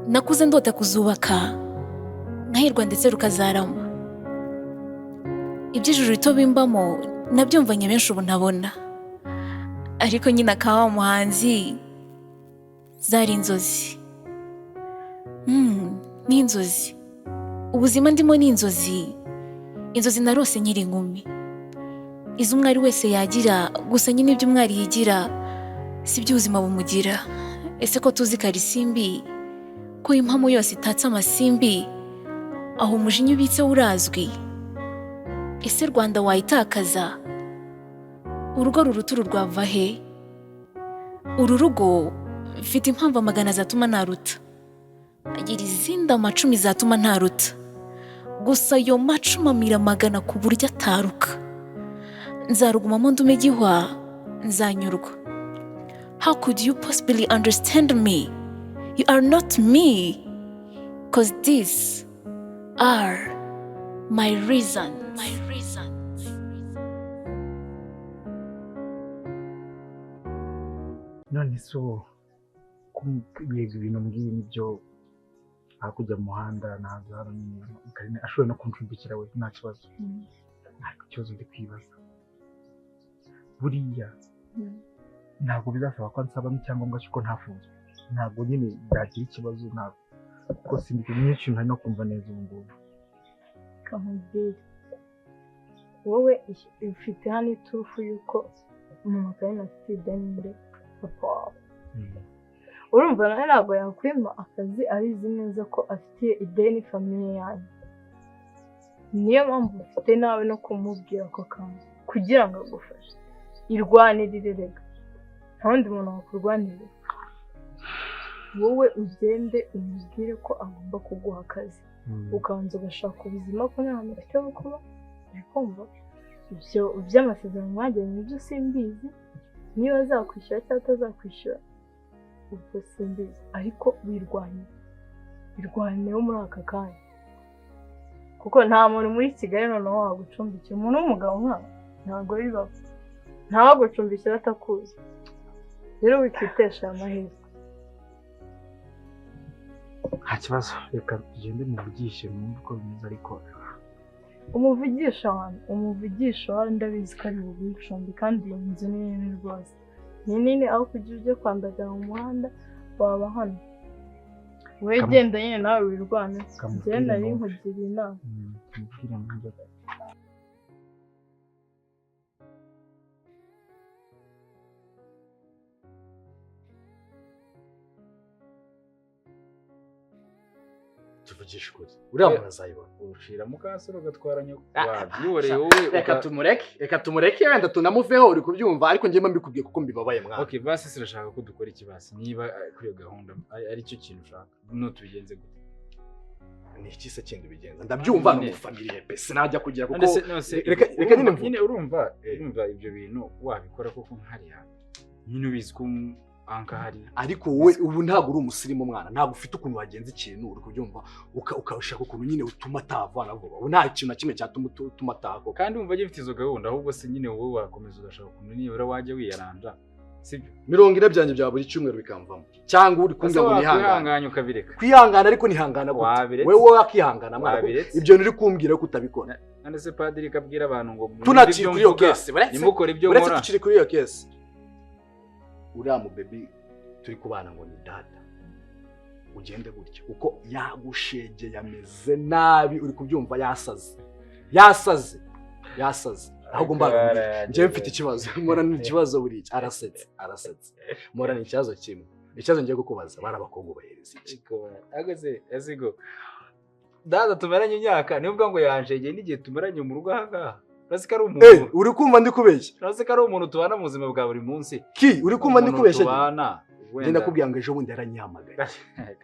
nakuze ndota kuzubaka nkahirwa ndetse rukazarama. Iby'ijuru rito bimbamo nabyumvanye benshi ubu ntabona, ariko nyine akaba umuhanzi zari inzozi. Ni inzozi. Ubuzima ndimo ni inzozi. Inzozi narose nkiri inkumi. Izo umwari wese yagira, gusa nyine ibyo umwari yigira si byo ubuzima bumugira. Ese ko tuzi karisimbi ko impamo yose itatse amasimbi, aho umujinya ubitse urazwi. Ese Rwanda wayitakaza? Urugo ruruta rwava he? Uru rugo mfite impamvu amagana zatuma naruta, agira izindi amacumi zatuma ntaruta, gusa ayo macumi amira magana ku buryo ataruka. Nzarugumamo ndume gihwa, nzanyurwa. How could you possibly understand me? You are not me, cause these are my reasons. None so yego ibintu mbwiye nibyo hakujya mu muhanda naza hano Karine ashoboye no kumcumbikira we nta kibazo. Nta kibazo ndi kwibaza. Buriya ntabwo bizasaba ko nsaba n'icyangombwa cy'uko ntafunzwe. Ntabwo nyine byagira ikibazo ntabwo. Kuko sindi nyinshi ntari no kumva neza ubu ngubu. Kamubwire wowe ufite hano iturufu yuko umuntu Karine afite ideni muri papa wawe. Urumva nawe ntabwo yakwima akazi abizi neza ko afitiye ideni famiye yanyu. Niyo mpamvu ufite nawe no kumubwira ko kantu kugira ngo agufashe. Irwanirire rega, nta wundi muntu wakurwanirira. Wowe ugende umubwire ko agomba kuguha akazi, ukanza ugashaka ubuzima ko nta hantu ufite ho kuba. Uri kumva? Ibyo by'amasezerano mwagiranye nibyo simbizi, niba azakwishyura cyangwa atazakwishyura ubwo simbizi, ariko wirwanyeho muri aka kanya, kuko nta muntu muri Kigali noneho wagucumbikira. Umuntu w'umugabo nkawe ntabwo bibaho, ntawagucumbikira atakuzi. Rero wikitesha amahirwe. Nta kibazo, reka tugende muvugishe mwumve uko bimeze. Ariko umuvugisha wanjye ndabizi ko ari bugwicumbi, kandi iyi nzu ni nini rwose. Ni nini, aho kugira ujye kwandagara mu muhanda waba hano. We genda nyine nawe wirwane. Njye nari nkugiriye inama. tuvugisha ukuri uriya muntu azayibona. Urushira mukasoro gatwara nyoko wabyihoreye wowe. Reka tumureke wenda tunamuveho, uri kubyumva, ariko njye mbikubwiye kuko mbibabaye mwana. Okay, basi sirashaka ko dukora ikibasi niba kuri gahunda ari cyo kintu ushaka. No tubigenze gute? Ni iki se kindi bigenza? Ndabyumva no family pe sinajya kugira kuko reka nyine urumva ibyo bintu wabikora koko nkari hano. Nyine ubizi ko anka hari, ariko wowe ubu ntabwo uri umusirimu mwana, ntabwo ufite ukuntu wagenza ikintu, uri kubyumva ukashaka ukuntu nyine utuma atavana vuba. Ubu nta kintu na kimwe cyatuma utuma atako, kandi umva gifite izo gahunda. Ahubwo se nyine wowe wakomeza ugashaka ukuntu nibura wajya wiyaranja, sibyo? 40 byanjye bya buri cyumweru bikamvamo, cyangwa uri kumbya ngo nihangana ukabireka. Kwihangana ariko nihangana gute? Wewe wakihangana mwana, ibyo nuri kumbwira ko utabikora. None se padiri kabwira abantu ngo tunakiri kuri iyo case, nimukora ibyo nkora. Uretse tukiri kuri iyo case, uriya mu baby turi kubana ngo ni data, ugende gutya uko yagushege yameze nabi, uri kubyumva, yasaze ahubwo mbara nje mfite ikibazo. Mora ni ikibazo buri arasetse mora ni ikibazo kimwe. Ikibazo ngiye gukubaza bari abakobwa bahereza iki? Agaze azigo dada tumeranye imyaka, niyo ubwo ngo yanjege n'igihe tumeranye mu rugo ahangaha. Urase ko ari umuntu uri kumva ndi kubeshya? Urase ko ari umuntu tubana mu buzima bwa buri munsi? Uri kumva ndi kubeshya? Tubana Ngenda kubwira ngo ejo bundi yaranyihamagaye.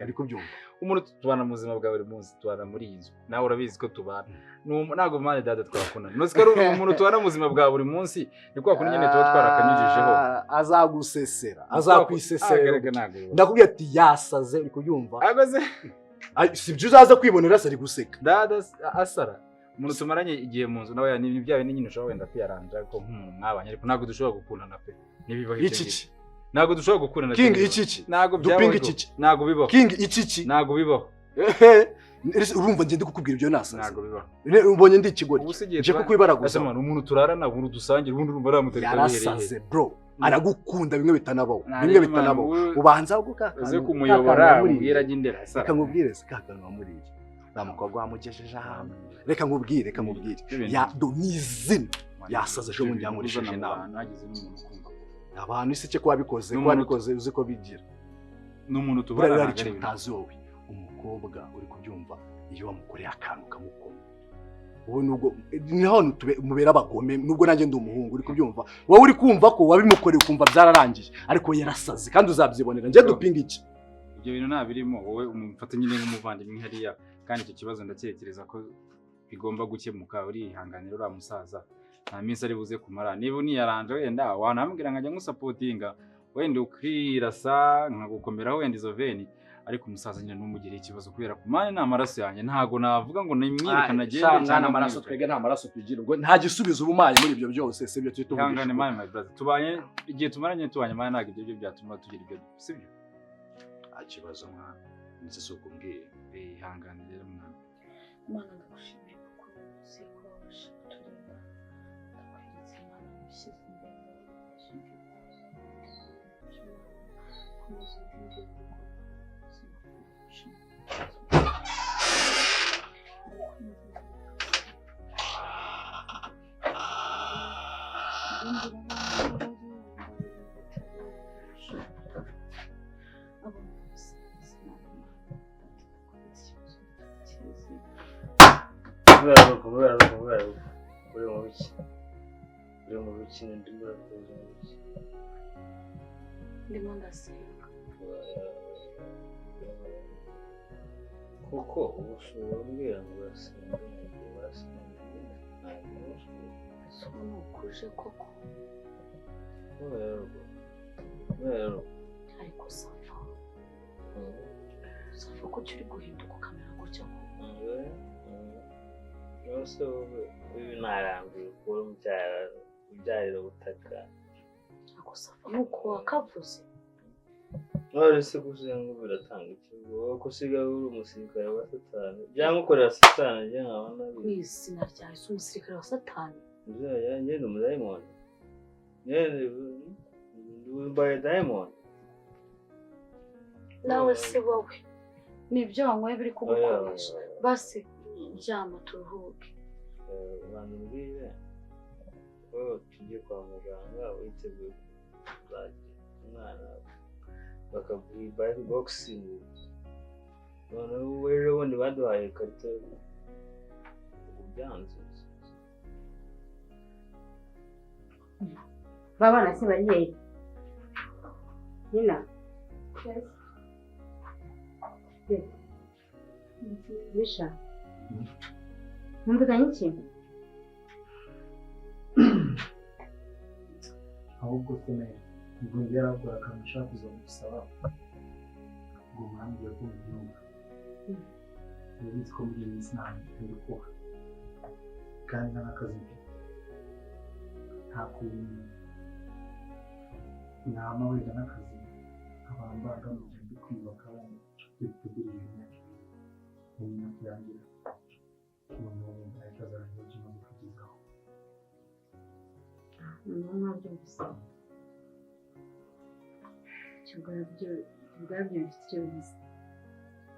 Ari kubyumva. Umuntu tubana mu buzima bwa buri munsi, tubana muri iyi nzu. Nawe urabizi ko tubana. Ntago mane dada twakundana. Urase ko ari umuntu tubana mu buzima bwa buri munsi, ni kwa kundi nyine tuba twarakanyujijeho. Azagusesera, azakwisesera. Ndakubwira ati yasaze, uri kubyumva? Agaze sibyo uzaza kwibonera se ari guseka. Dada asara. Umuntu tumaranye igihe mu nzu nawe ni byawe ni nyine ushobora wenda kwiyaranja ariko nk'umuntu mwabanye, ariko ntabwo dushobora gukundana pe. Nibibaho iki ntabwo dushobora gukurana King iki ntabwo dupinga iki ntabwo bibaho King iki ntabwo bibaho urumva ngende kukubwira ibyo nasaze ntabwo bibaho ubonye ndi ikigori ubusigiye nje kukwibaraguza umuntu turarana umuntu dusangira ubundi urumva aramutereka yarasaze bro aragukunda bimwe bitanabaho ubanza gukaka uze kumuyobora ubwira agindera sara reka nkubwire se kakana muri iki namukobwa wamugejeje hamwe reka nkubwire ya donizin yasaze ejo bundi yankoresheje inama abantu isi cye ko wabikoze uzi ko bigira n'umuntu tubara ntabwo ari utazi wowe umukobwa uri kubyumva iyo wamukoreye akantu kamukoma wowe nubwo ni hano mubera abagome nubwo nanjye ndi umuhungu uri kubyumva wowe uri kumva ko wabimukoreye ukumva byararangiye ariko yarasaze kandi uzabyibonera njye dupinga iki ibyo bintu nta birimo wowe umufata nyine nk'umuvandimwe hariya kandi icyo kibazo ndatekereza ko bigomba gukemuka urihanganira uriya musaza nta minsi ari buze kumara niba uniyaranje wenda wanambwira nkajya ngusapotinga wenda ukirasa nkagukomeraho wenda izo veni ariko umusaza nyine numugire ikibazo kubera ko mane nta maraso yanjye ntago navuga ngo nimwirikana agende cyane amaraso twege nta maraso tugira ubwo nta gisubizo ubumaye muri ibyo byose sibyo twituvugisha ihangane mane my brother tubanye igihe tumaranye tubanye mane ntago ibyo byatuma tugira ibyo sibyo akibazo mwana nzi suko mbwiye ihangane rero mwana Mana ndagushimiye kuko uzi ko wabasha kuturinda ndakweretse Mana mushyize imbere ndimo ndasenga kuko ubushobora mbwira ngo urasenga ese ubu ni ukuje koko ariko Safa ko uri guhinduka ukamera gutya yose wowe narambiwe kubura ubyarira ubutaka ariko Safa nuko wakavuze none se kuzenga biratanga ikigo wowe ko usigaye uri umusirikare wa satani byamukorera satani njye nkabona kw'izina rya Yesu umusirikare wa satani njye ni umudayimoni mbaye dayimoni nawe se wowe nibyo wanyweye biri kugukoresha basi ryama turuhuke abantu mbwire wowe tugiye kwa muganga witeguye kuzagira umwana bakaguha bayi bogisi noneho rero ubundi baduhaye ikarita ubyanze babana se bari hehe nyina bisha mwumvikanye iki ahubwo se nayo ubwo yarabwira akantu ushaka kuza gusaba ngo mwambye ko mubyumva ubizi ko muri iyi minsi ntabwo kuba kandi n'akazi nta kuntu nama wenda n'akazi abantu bagamije byo kwiyubaka bitegura ibintu mu myaka irangira umuntu ahita azarangira ibyo umaze kugezaho noneho mwabyumvise ubwabyo bifite icyo bivuze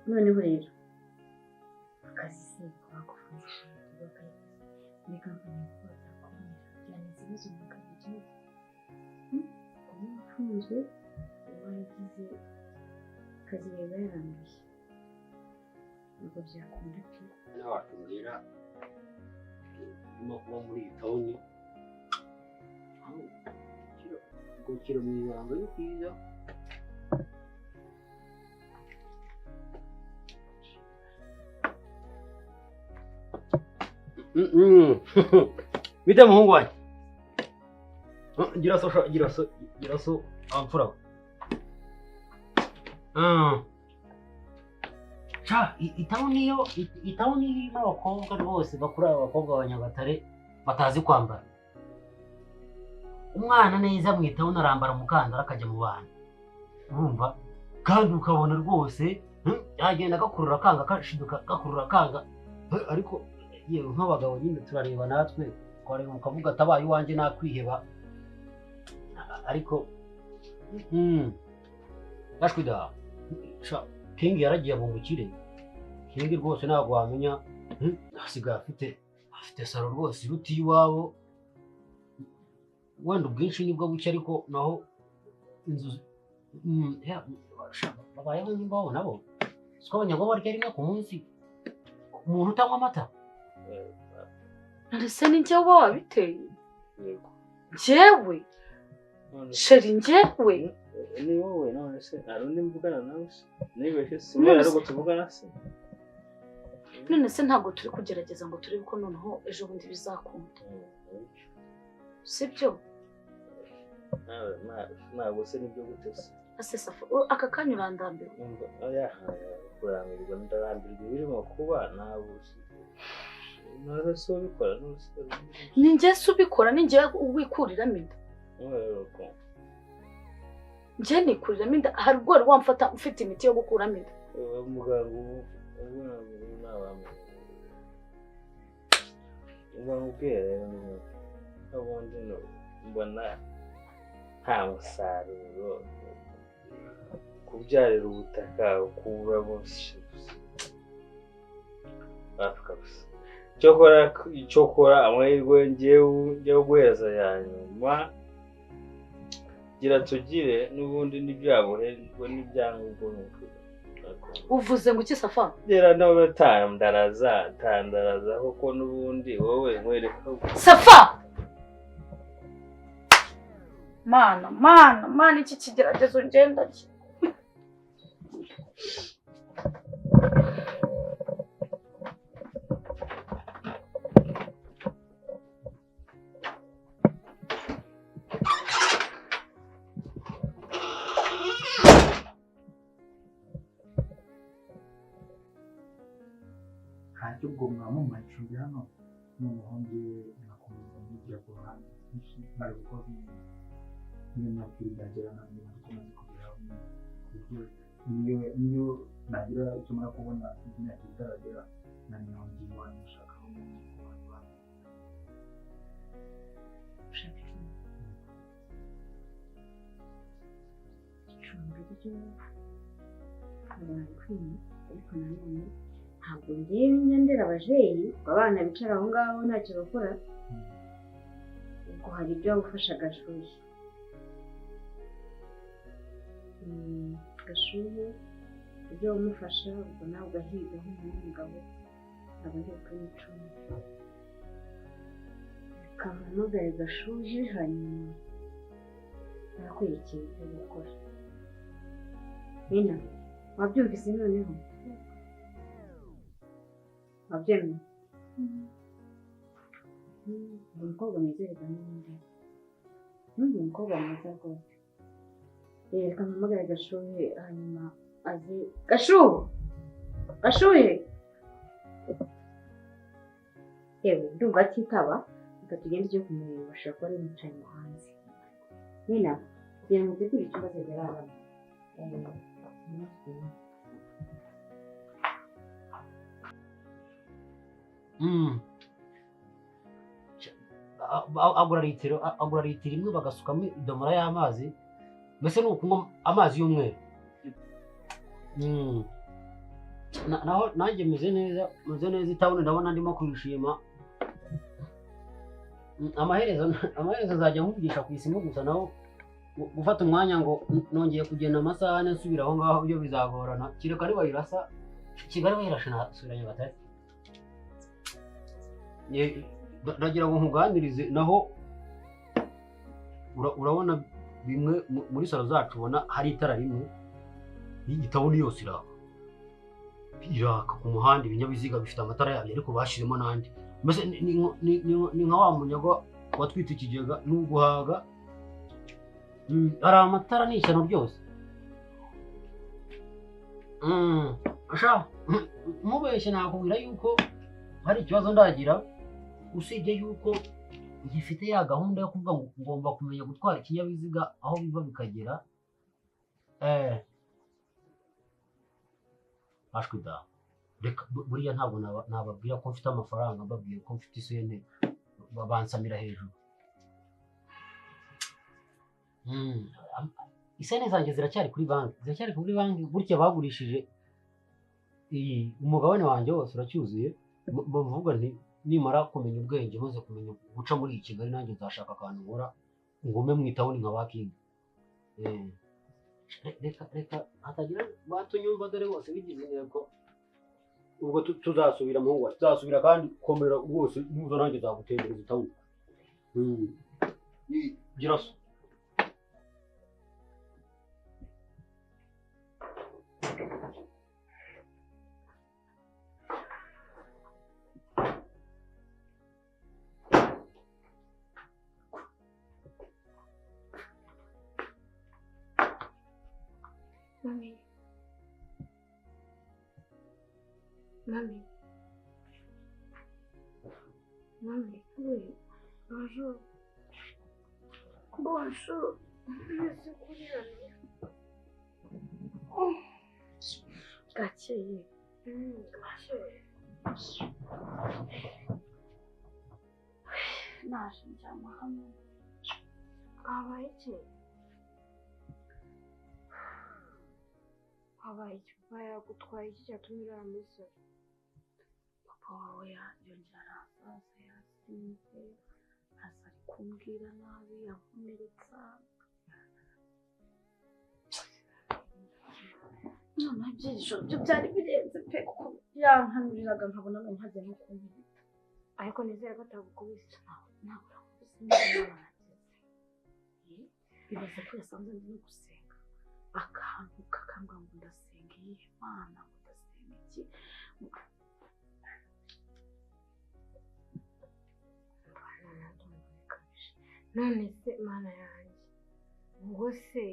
noneho rero akazi se wakufasha tugakaye muri kampani yakoze akomera cyane ikibazo mu kazi cyose uba ufunzwe uba waragize akazi reba yaranduye ntabwo byakunda pe nawe watubwira urimo kuba muri iyi tawuni gukira mu ibanga ni byiza bite muhungu wanjye gira so amfura itawuni irimo abakobwa rwose bakuru abakobwa ba Nyagatare batazi kwambara umwana neza mwitaho unarambara umukandara akajya mu bana urumva kandi ukabona rwose yagenda gakurura akanga kashiduka gakurura akanga ariko yewe nk'abagabo nyine turareba natwe twareba ukavuga atabaye iwanjye nakwiheba ariko gashwida King yaragiye mu mukire King rwose ntabwo wamenya asigaye afite saro rwose iruta iwabo wenda ubwinshi nibwo buke ariko naho inzu babayeho nimba nabo siko abanyago barya rimwe ku munsi umuntu utanywa amata Ese ni njye uba wabiteye njyewe sheri njyewe ni wowe none se hari undi mvugana nawe se nibeshye si mwe ariko tuvugana se none se ntabwo turi kugerageza ngo turebe ko noneho ejo bundi bizakunda sibyo ntabwo se nibyo gutese ase safa aka kanya urandambirwa kurambirwa ndarambirwa birimo kuba nabuze none se ubikora ni njye se ubikora ni njye wikuriramo inda njye nikuriramo inda hari ubwo wari wamfata ufite imiti yo gukuramo inda muganga ubwira ubundi mbona nta musaruro kubyarira ubutaka ukuramo kabisa cyokora amahirwe ngewe guheza ya nyuma gira tugire n'ubundi n'ibyabuherwa n'ibyangombwa uvuze ngo iki safa gera nawe tandaraza kuko n'ubundi wowe nkwereka safa mana iki kigeragezo ngenda ki ntacyo ubwo mwamumara icumbi hano noneho ngewe nakomeza nkigira ku ruhande ntari gukora niyo nakiri byagera nanjye tumaze kugeraho ku buryo niyo nagira icyo mara kubona imyaka itaragera nari nongeye iwanyu nshakaho umuntu ku bantu banyu ushaka icumbi ryo barabikwiye ariko nanone ntabwo ngewe njya ababyeyi ngo abana bicara aho ngaho ntacyo bakora ubwo hari ibyo wagufasha agashuhe gashuhe ibyo wamufasha ubwo nawe ugahiga nk'umugabo aba ari ukuyicunga kahamagare gashuhe hanyuma arakwerekeye ibyo gukora nina wabyumvise noneho wabyemeye ni umukobwa mwizerwa n'undi n'undi mukobwa mwiza rwose reka mpamagare gashuhe hanyuma aze gashuhe yewe ndumva atitaba reka tugende tujye kumureba bashobora kuba ari yicaye mu hanze nina kugira ngo utegure icyumba azajya araramo agura litiro imwe bagasukamo idomora y'amazi mbese ni ukunywa amazi y'umweru naho nanjye meze neza itabone ndabona ndimo kwishima amaherezo nzajya nkuvugisha ku isimu gusa naho gufata umwanya ngo nongeye kugenda amasaha ane nsubira aho ngaho byo bizagorana kireka nibayirasa Kigali bayirashe nasubira Nyagatare ndagira ngo nkuganirize naho urabona bimwe muri salo zacu ubona hari itara rimwe y'igitabuni yose iraka ku muhanda ibinyabiziga bifite amatara yabyo ariko bashyizemo n'andi mbese ni nka wa munyago watwite ikigega n'uguhaga hari amatara n'ishyano ryose mubeshye nakubwira yuko hari ikibazo ndagira usibye yuko ngifite ya gahunda yo kuvuga ngo ngomba kumenya gutwara ikinyabiziga aho biva bikagera ashwi da reka buriya ntabwo nababwira ko mfite amafaranga mbabwiye ko mfite isente bansamira hejuru. Isente zanjye ziracyari kuri banki gutya bagurishije umugabane wanjye wose uracyuzuye. Bavuga nti nimara kumenya ubwenge maze kumenya guca muri iyi Kigali nanjye nzashaka akantu nkora ngume mu itawuni nka bakinga. Reka hatagira batunyumva dore bose bigize intego ubwo tuzasubira mu ngo tuzasubira kandi komera rwose nuza nanjye zagutembereza itawuni. Gira so Mami. Oui. Bonjour. Bonjour. Gakeye. Naje njyama hano. Habaye iki? Habaye iki? Papa yagutwaye iki cyatumye urara muri salo? Papa wawe yongera arasaza yasinze, aza ari kumbwira nabi, yankomeretsa. Noneho ibyishimo byo byari birenze pe kuko yankanuriraga nkabona none hagiye no kunkubita. Ariko nizere ko atagukubise. Ntabwo yakubise neza. Bibaza ko yasanze ndi no gusenga. Akantu kakambwa ngo ndasenga iyihe Mana, ngo ndasenga iki? None se Mana yanjye, ubwo se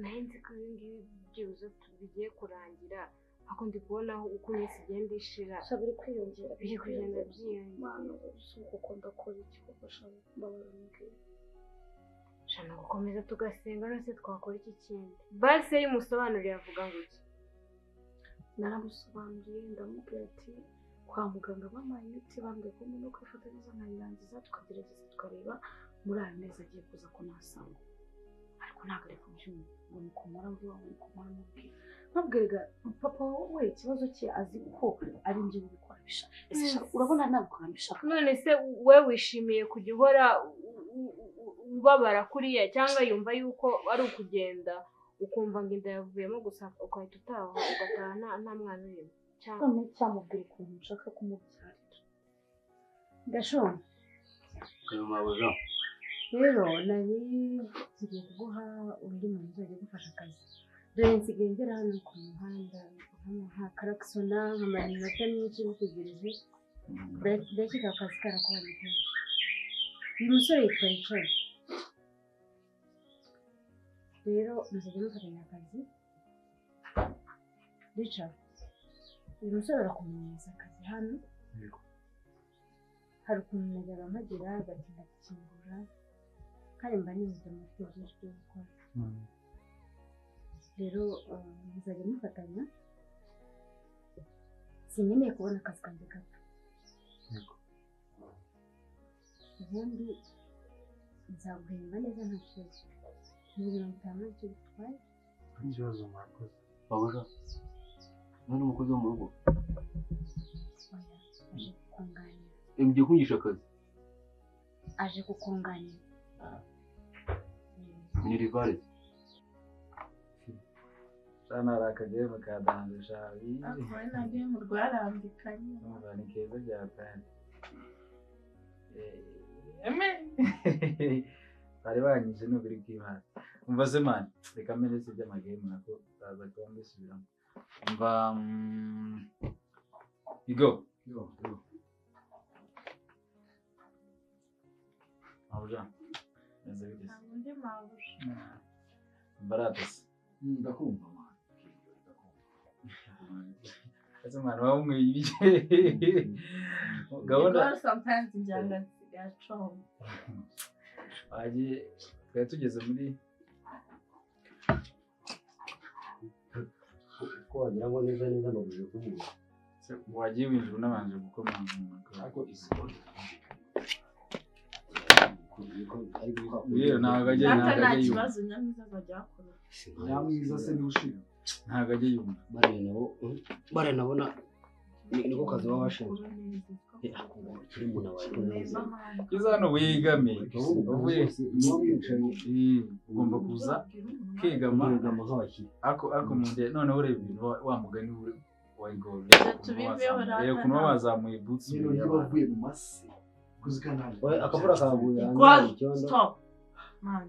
nahenze ko ibi ngibi byibuze bigiye kurangira, ariko ndi kubona uko iminsi igenda ishira. Biri kwiyongera, biri kugenda byiyongera. Mana, kuko ndakora iki koko shaka mbabara mbwira. Shana gukomeza tugasenga nose twakora iki kindi? Base y'umusobanurire avuga ngo iki? Naramusobanuriye ndamubwira ati kwa muganga bampaye imiti bambwiye ko umuntu kwifatanyiriza nkayirangiza tukagerageza tukareba muri ayo mezi agiye kuza ko nasanga. Ariko ntabwo ari kubyumva ngo mukomora mvuga ngo mukomora mubwira. Nabwiraga papa wowe ikibazo cye azi ko ari njye ubikora bishaka. Ese urabona nabikora bishaka. None se we wishimiye kujya uhora ubabara kuriya cyangwa yumva yuko ari ukugenda ukumva ngo inda yavuyemo gusa ukahita utaha ugataha nta mwana urimo? None cyamubwira ukuntu nshaka kumubyarira. Ndashonje. Mabuja. Rero nari ngiye kuguha undi muntu uzajya gufasha akazi. Dore nsigaye ngera hano ku muhanda nka karakisona nkamara iminota myinshi mutegereje. Ndakeka akazi karakubaye kenshi. Uyu musore yitwa Richard. Rero nzajya mufatanya akazi. Richard, uyu musore arakumenyereza akazi hano. Hari ukuntu najyaga mpagera agatinda gukingura kandi mba nibuze amafite byinshi byo gukora. Rero nzajya mufatanya. Sinkeneye kubona akazi kanjye gato. Ubundi nzaguhemba neza nta kibazo. 50 icyo bitwaye. Ikibazo mwakoze. Mabuja. None umukozi wo mu rugo. Aje kukunganira. Mgiye kungisha akazi. Aje kukunganira. Ni rivale. Sana rakagiye mukadanje shabi. Akora nagiye mu rwarambikanye. Numva ni keza cyane. Bari banyije no biri kwimana. Umva se man, reka merese by'amagame nako baza kwambisubiramo. Umva Igo. Mabuja. Neze bigeze. Undi mabuja. Baratas. Ndakumva man. Ese man wa umwe ibije. Gahunda sometimes njyana gacomba. Wagiye twari tugeze muri ko wagira ngo neza neza mbabuje kuvuga wagiye winjira unabanje gukomanga mu maguru. ariko izi Rero ntabwo ajya Nta kibazo Nyamwiza azajya akora. Nyamwiza se niwe ushinzwe. ntabwo ajya yumva. bare nabona niko kazi baba bashinzwe turi mu nabaye neza Kiza hano wigame uvuye ugomba kuza kegama nk'abakiri ako munde noneho ureba ibintu wa mugani wa igoro kuno wazamuye boots Niyo bavuye mu masi. Kuzikana. akavura kaguye Stop. Man.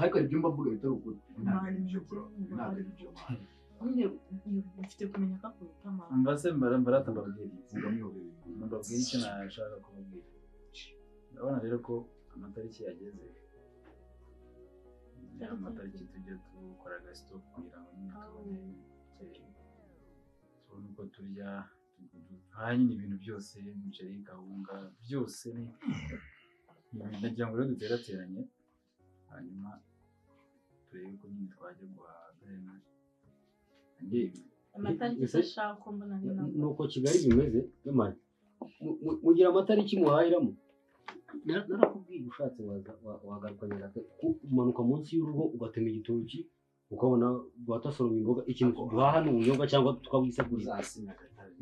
Ariko ibyo mbavuga bitari ukuri. Man, nyine ufite kumenya ko akuruta mama. mbase mbarata mbabwira Ugamiyobera. mbabwira icyo nashaka kubabwira. Ndabona rero ko amatariki yageze. Amatariki tujya dukora agasito kugira ngo nyine tubone uko turya nyine ibintu byose umuceri gahunga byose nagira ngo rero duterateranye hanyuma turebe ko nyine twajya guhaha Amatariki ashaka ko mbona ni nabo. nuko Kigali bimeze y'amani mugira amatariki muhahiramo narakubwiye ushatse wagaruka Nyagatare umanuka munsi y'urugo ugatema igitoki ukabona watasoroma imboga ikintu duhaha ni ubunyobwa cyangwa tukabwisagurira Nyagatare.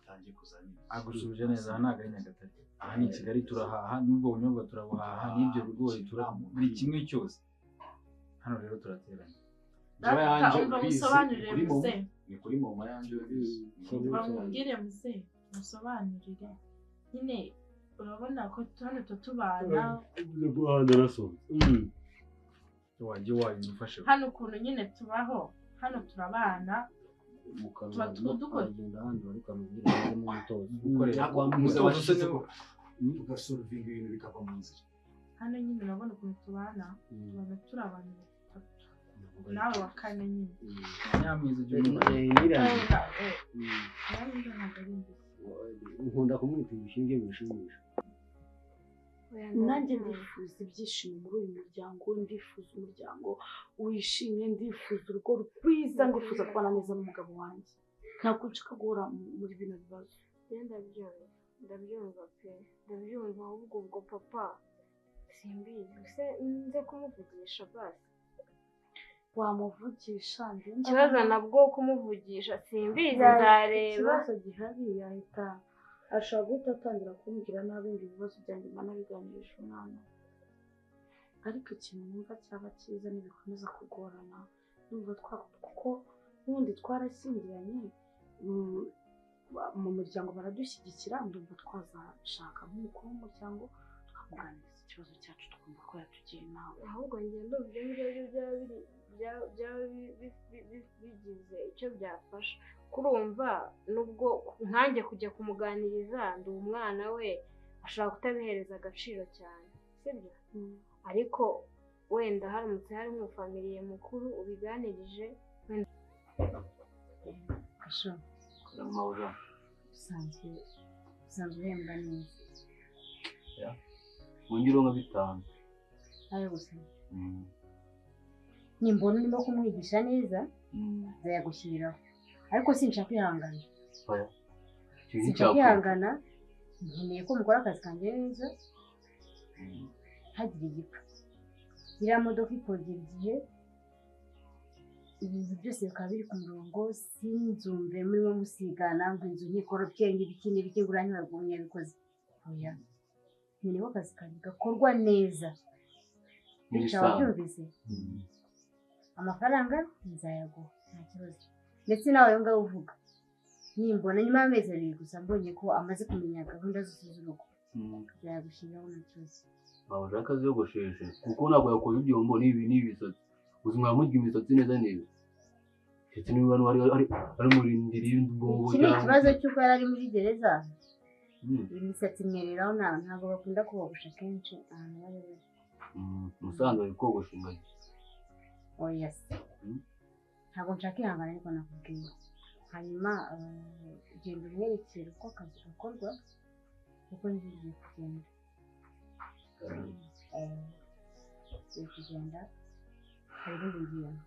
Utangiye kuzanira. agushuje neza aha ntabwo ari Nyagatare aha ni Kigali turahaha n'ubwo bunyobwa turabuhaha n'ibyo bigori buri kimwe cyose hano rero turateranye. Musobanurire muze. Ni kuri mama yanjye Bamubwire muze. Musobanurire. Nyine urabona ko hano tutubana. wajya wayimufashe Hano ukuntu nyine tubaho. Hano turabana. agenda ahandi ariko amubwira ngo mu mutozo gukorera ugasolvinga ibintu bikava mu nzira. Hano nyine urabona ukuntu tubana. Tubaga turi abantu batatu. Nawe wa kane nyine. Nyamwiza nkunda kumwipimisha ibyo bishimisha nanjye ndifuza ibyishimo muri uyu muryango, ndifuza umuryango wishimye, ndifuza urugo rwiza, ndifuza kubana neza n'umugabo wanjye. Ntabwo nshaka guhora muri bino bibazo. Ndabyumva pe, ndabyumva ahubwo ubwo papa simbizi se nze kumuvugisha basi. Wamuvugisha Ikibazo nabwo kumuvugisha simbizi nzareba. Ikibazo gihari yahita ashobora guhita atangira kumbwira nabi ngo ibibazo byanjye mba nabiganirije umwana, ariko ikintu numva cyaba cyiza nibikomeza kugorana numva kuko n'ubundi twarashyingiranye mu muryango baradushyigikira, ndumva twazashaka nk'umukuru w'umuryango tukamuganiriza ikibazo cyacu tukumva ko yatugira inama. Ahubwo njye ndumva ibyo ngibyo byaba bigize icyo byafasha. Kurumva nubwo nkanjye kujya kumuganiriza ndi umwana we ashobora kutabihereza agaciro cyane, sibyo? Ariko wenda haramutse hari nk'umufamiliye mukuru ubiganirije wenda usanzwe uhembwa neza. Wongera nka 5. Ayo gusa nimbona urimo kumwigisha neza nzayagushyiriraho, ariko sinshaka kwihangana. Sinshaka kwihangana, nkeneye ko mukora akazi kanjye neza ntagire igipfa. Iriya modoka ikogera igihe, ibintu byose bikaba biri ku murongo, sinzumve murimo musigana ngo inzu nkikoropye ibiki n'ibiki ngo uranyura rwumye yabikoze. Oya, nkeneye ko akazi kanjye gakorwa neza. Bityo wabyumvise, amafaranga nzayaguha nta kibazo. Ndetse nawe yo ngaho uvuga nimbona nyuma y'amezi 2 gusa mbonye ko amaze kumenya gahunda zose z'urugo nzayagushyiriraho nta kibazo. Baje akazi yo gusheshe kuko ntabwo yakoze ibyombo n'ibisatsi. Ubuzima bw'umujyi imisatsi neza neza. Ndetse niba ari murindiri y'ubwongo cyangwa iki kibazo cy'uko yari ari muri gereza. Imisatsi mwereraho ntabwo bakunda kubogosha kenshi ahantu bari bari. Musanzwe ari kogosha ingagi. Oya se, ntabwo nshaka ihangana ariko nakubwiye. Hanyuma genda umwerekere uko akazi gakorwa kuko ngiye kugenda. turi kugenda hari n'urugendo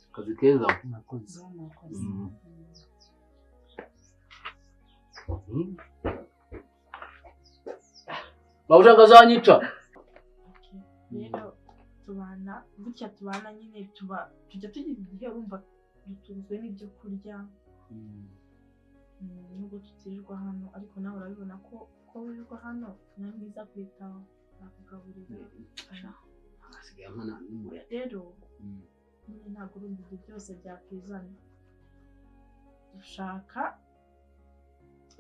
akazi keza Murakoze. murakoze babuja ngazanyica rero tubana gutya tubana nyine tujya tugira igihe wumva dutunzwe n'ibyo kurya nubwo tutirirwa hano ariko nawe urabibona ko wirirwa hano na mwiza kwitaho nakugaburira asigaye amana n'umurere rero nyine ntabwo urumva ibyo byose byakwizana dushaka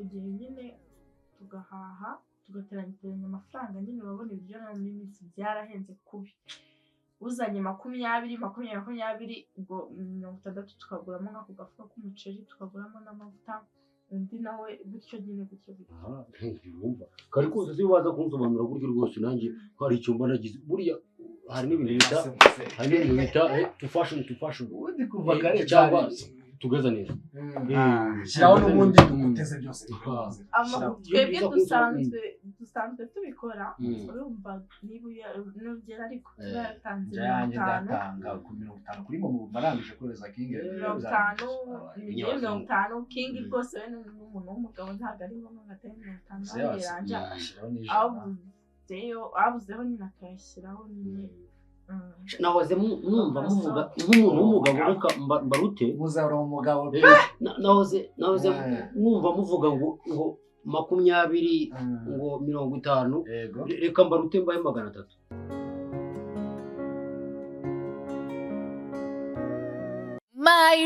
igihe nyine tugahaha tugateranya amafaranga nyine urabona ibiryo no muri minsi byarahenze kubi uzanye 20 ubwo 60 tukaguramo nk'ako gafuka k'umuceri tukaguramo n'amavuta undi nawe gutyo nyine gutyo wumva kari kose si waza kunsobanura buryo rwose nanjye hari icyo mbona nagize buriya hari n'ibintu bita tufashion ubundi kuva kare cyangwa tugeza neza shyiraho n'ubundi duteze byose twebwe dusanzwe tubikora urumva niba nugera ariko yatanze 50 ku 50 kuri mu marangije kureza King 50 King rwose we n'umuntu w'umugabo ntabwo ari ngombwa ngatari 50 yaranja abuzeho nyine akayashyiraho nyine nahoze numva muvuga nk'umuntu w'umugabo reka mbarute muzahora umugabo nahoze mwumva muvuga ngo 20 ngo 50 reka mbarute mbaye 300 My